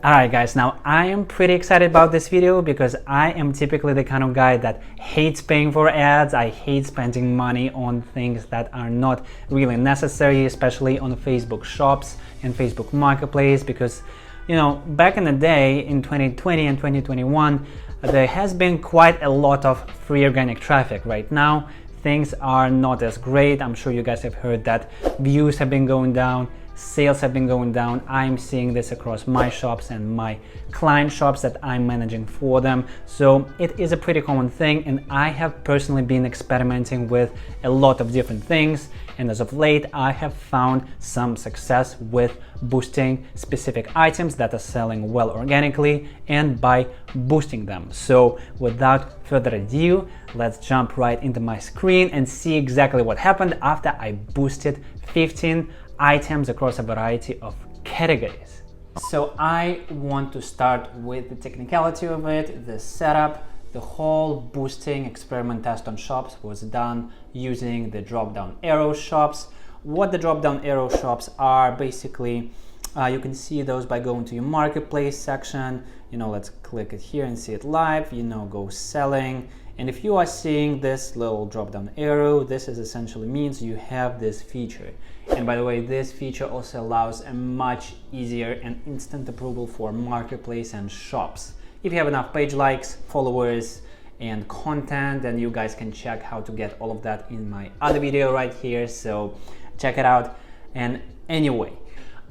Alright guys, now I am pretty excited about this video because I am typically the kind of guy that hates paying for ads. I hate spending money on things that are not really necessary, especially on Facebook shops and Facebook marketplace, because back in the day in 2020 and 2021 there has been quite a lot of free organic traffic. Right now things are not as great. I'm sure you guys have heard that views have been going down, sales have been going down. I'm seeing this across my shops and my client shops that I'm managing for them. So it is a pretty common thing, and I have personally been experimenting with a lot of different things, and as of late I have found some success with boosting specific items that are selling well organically and by boosting them. So without further ado, let's jump right into my screen and see exactly what happened after I boosted 15 items across a variety of categories. So I want to start with the technicality of it, the setup. The whole boosting experiment test on shops was done using the drop-down arrow shops. What the drop-down arrow shops are, basically, you can see those by going to your marketplace section. Let's click it here and see it live. Go selling. And if you are seeing this little drop-down arrow, this essentially means you have this feature. And by the way, this feature also allows a much easier and instant approval for marketplace and shops. If you have enough page likes, followers, and content, then you guys can check how to get all of that in my other video right here. So check it out. And anyway,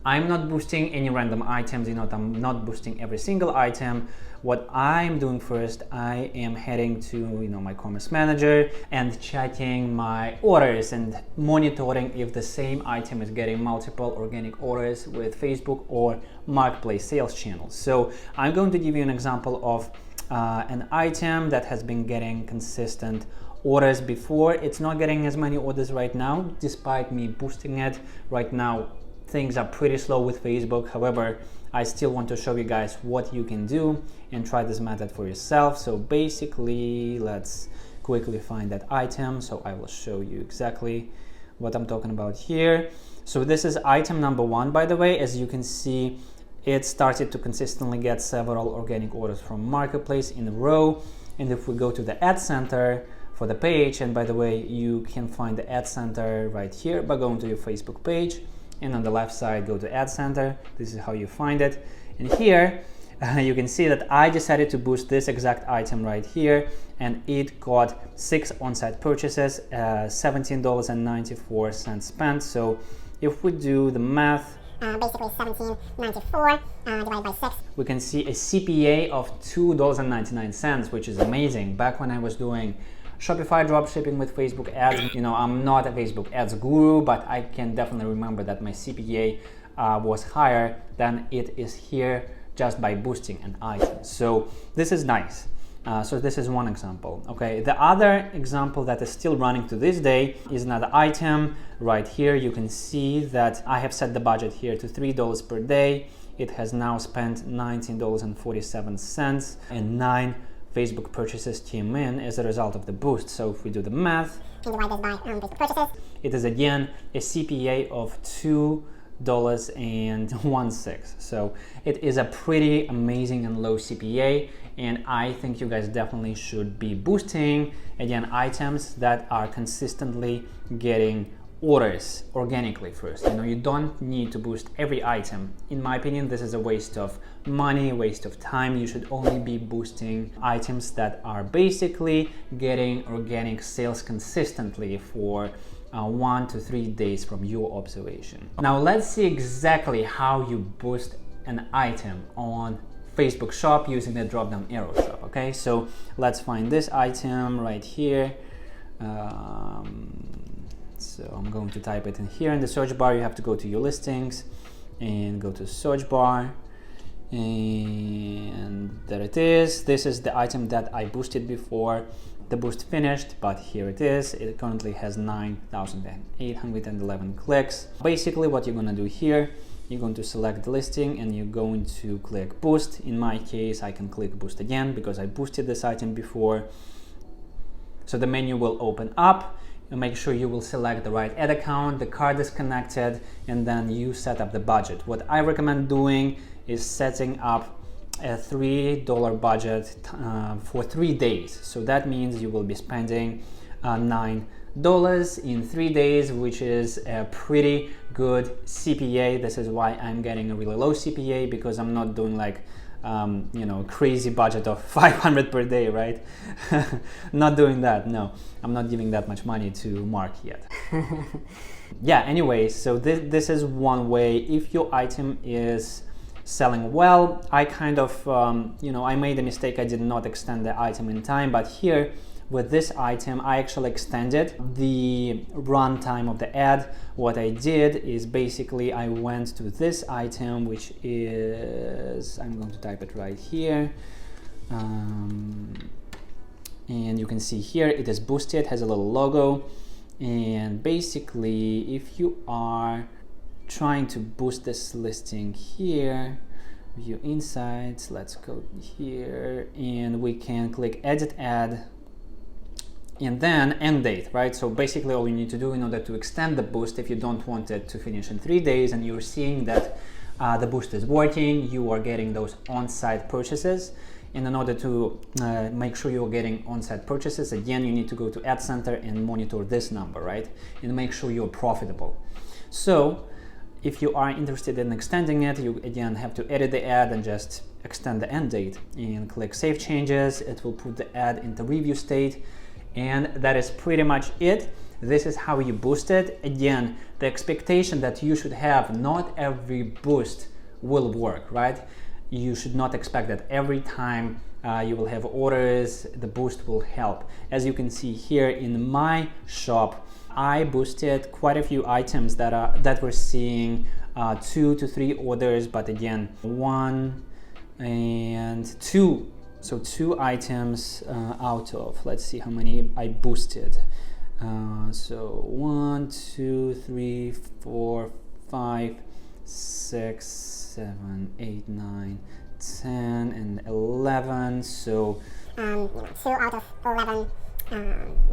I'm not boosting any random items, I'm not boosting every single item. What I'm doing first, I am heading to my commerce manager and checking my orders and monitoring if the same item is getting multiple organic orders with Facebook or marketplace sales channels. So I'm going to give you an example of an item that has been getting consistent orders before. It's not getting as many orders right now, despite me boosting it. Right now things are pretty slow with Facebook. However, I still want to show you guys what you can do and try this method for yourself. So basically, let's quickly find that item. So I will show you exactly what I'm talking about here. So this is item number 1, by the way. As you can see, it started to consistently get several organic orders from marketplace in a row. And if we go to the ad center for the page, and by the way, you can find the ad center right here by going to your Facebook page. And on the left side, go to Ad Center. This is how you find it. And here, you can see that I decided to boost this exact item right here, and it got 6 on-site purchases, $17.94 spent. So if we do the math, basically $17.94 divided by 6. We can see a CPA of $2.99, which is amazing. Back when I was doing Shopify dropshipping with Facebook ads, I'm not a Facebook ads guru, but I can definitely remember that my CPA was higher than it is here just by boosting an item. So this is nice. So this is one example. Okay, the other example that is still running to this day is another item right here. You can see that I have set the budget here to $3 per day. It has now spent $19.47 and 9 Facebook purchases came in as a result of the boost. So if we do the math, and divide this by Facebook purchases, it is again a CPA of $2.16. So it is a pretty amazing and low CPA, and I think you guys definitely should be boosting again items that are consistently getting orders organically first. You don't need to boost every item. In my opinion, this is a waste of money, waste of time. You should only be boosting items that are basically getting organic sales consistently for 1 to 3 days from your observation. Now let's see exactly how you boost an item on Facebook shop using the drop-down arrow shop. Okay, so let's find this item right here. So I'm going to type it in here in the search bar. You have to go to your listings and go to search bar, and there it is. This is the item that I boosted before the boost finished, but here it is. It currently has 9,811 clicks. Basically what you're going to do here, you're going to select the listing and you're going to click boost. In my case, I can click boost again because I boosted this item before. So the menu will open up. make sure you will select the right ad account, the card is connected, and then you set up the budget. What I recommend doing is setting up a $3 budget for 3 days. So that means you will be spending $9 in 3 days, which is a pretty good CPA. This is why I'm getting a really low CPA, because I'm not doing like crazy budget of 500 per day, right? Not doing that. No, I'm not giving that much money to Mark yet. Yeah, anyway, so this is one way. If your item is selling well, I kind of I made a mistake. I did not extend the item in time, but here with this item I actually extended the run time of the ad. What I did is basically I went to this item, which is, I'm going to type it right here, and you can see here it is boosted, has a little logo. And basically if you are trying to boost this listing here, view insights, let's go here and we can click edit ad and then end date, right? So basically all you need to do in order to extend the boost, if you don't want it to finish in 3 days and you're seeing that the boost is working, you are getting those on-site purchases. And in order to make sure you're getting on-site purchases, again, you need to go to Ad Center and monitor this number, right? And make sure you're profitable. So if you are interested in extending it, you again have to edit the ad and just extend the end date and click Save Changes. It will put the ad into review state. And that is pretty much it. This is how you boost it. Again, the expectation that you should have, not every boost will work, right? You should not expect that every time you will have orders, the boost will help. As you can see here in my shop, I boosted quite a few items that were seeing 2 to 3 orders, but again, 1 and 2. So 2 items out of, let's see how many I boosted. So 1, 2, 3, 4, 5, 6, 7, 8, 9, 10, and 11. So 2 out of 11.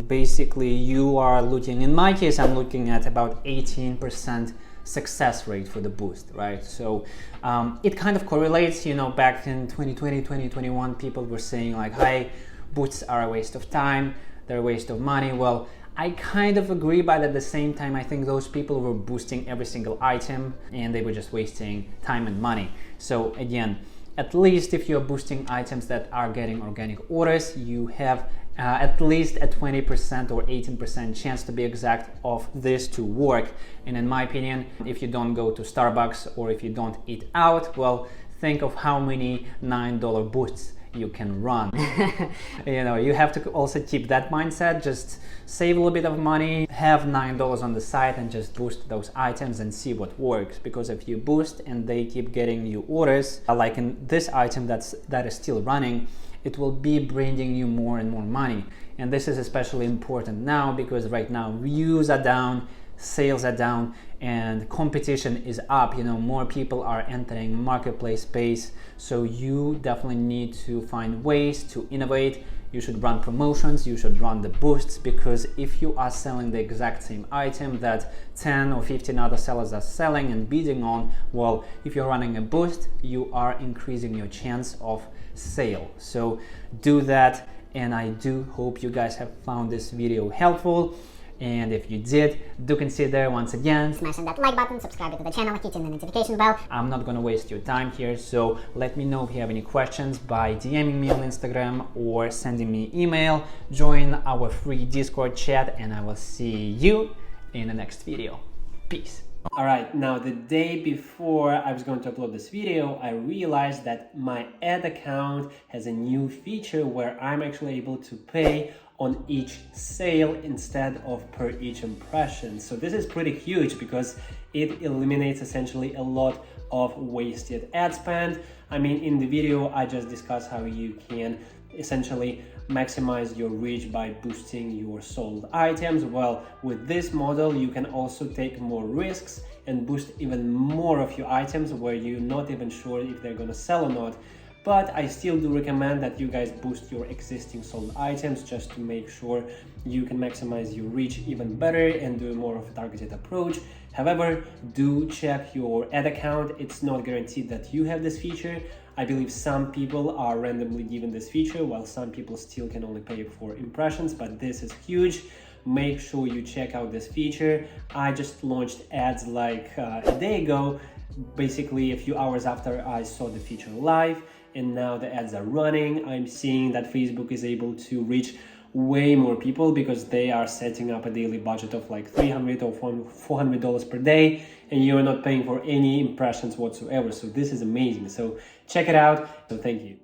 Basically you are looking, in my case, I'm looking at about 18% success rate for the boost, right? So it kind of correlates, back in 2020, 2021, people were saying like, hi, boosts are a waste of time, they're a waste of money. Well, I kind of agree, but at the same time, I think those people were boosting every single item and they were just wasting time and money. So again, at least if you're boosting items that are getting organic orders, you have at least a 20% or 18% chance, to be exact, of this to work. And in my opinion, if you don't go to Starbucks or if you don't eat out, well, think of how many $9 boosts you can run. You have to also keep that mindset. Just save a little bit of money, have $9 on the side and just boost those items and see what works. Because if you boost and they keep getting new orders, like in this item that is still running, it will be bringing you more and more money. And this is especially important now because right now views are down, sales are down, and competition is up. More people are entering marketplace space, so you definitely need to find ways to innovate. You should run promotions, you should run the boosts, because if you are selling the exact same item that 10 or 15 other sellers are selling and bidding on, well, if you're running a boost, you are increasing your chance of sale. So do that, and I do hope you guys have found this video helpful. And if you did, do consider once again smashing that like button, subscribing to the channel, hitting the notification bell. I'm not gonna waste your time here, so let me know if you have any questions by DMing me on Instagram or sending me email. Join our free Discord chat, and I will see you in the next video. Peace. Alright, now the day before I was going to upload this video, I realized that my ad account has a new feature where I'm actually able to pay on each sale instead of per each impression. So this is pretty huge because it eliminates essentially a lot of wasted ad spend. I mean, in the video, I just discussed how you can essentially maximize your reach by boosting your sold items. Well, with this model, you can also take more risks and boost even more of your items where you're not even sure if they're gonna sell or not. but I still do recommend that you guys boost your existing sold items just to make sure you can maximize your reach even better and do more of a targeted approach. However, do check your ad account. It's not guaranteed that you have this feature. I believe some people are randomly given this feature, while some people still can only pay for impressions, but this is huge. Make sure you check out this feature. I just launched ads like a day ago, basically a few hours after I saw the feature live, and now the ads are running. I'm seeing that Facebook is able to reach way more people because they are setting up a daily budget of like $300 or $400 per day, and you're not paying for any impressions whatsoever. So this is amazing. So check it out. So thank you.